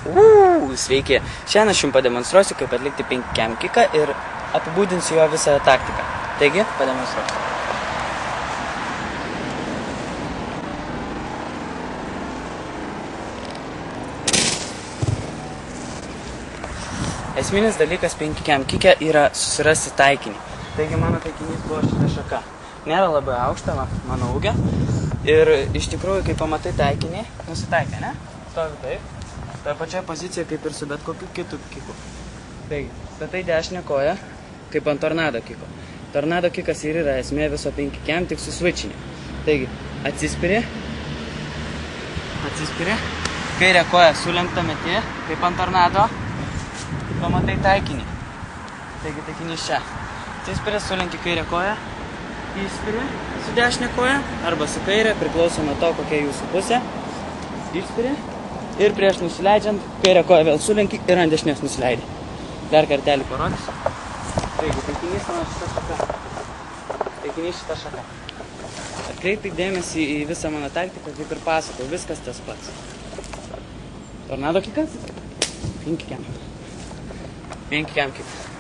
Sveiki. Šiandien aš jums pademonstruosiu, kaip atlikti 5 cam kicką ir apibūdinsiu jo visą taktiką. Taigi, pademonstruosiu. Esminis dalykas 5 cam kick'e yra susirasti taikinį. Taigi mano taikinys buvo šita šaka. Nėra labai aukšta mano ūgio. Ir iš tikrųjų, kai pamatai taikinį, nusitaikai, ne? Stovi taip. Toje pačioje pozicijoje kaip ir su bet kokiu kitu kiku. Taigi, statai dešinę koją, kaip ant tornado kiko. Tornado kikas ir yra esmė viso 5 cam, tik su switchiniu. Taigi, atsispiri, kairę koją sulenkta meti, kaip ant tornado, pamatai taikinį. Taigi, taikinys čia. Atsispiri, sulenki kairę koją, įspiri su dešinė koja, arba su kairė, priklauso nuo to, kokia jūsų pusė. Įspiri. Ir prieš nusileidžiant, kairę koją vėl sulenki ir ant dešinės nusileidai. Dar kartelį parodysiu. Taigi, taikinys mano šita šaka. Atkreipkite dėmesį į visą mano taktiką, kaip ir pasakau, viskas tas pats. Tornado kikas, 5 cam. 5 cam kikas.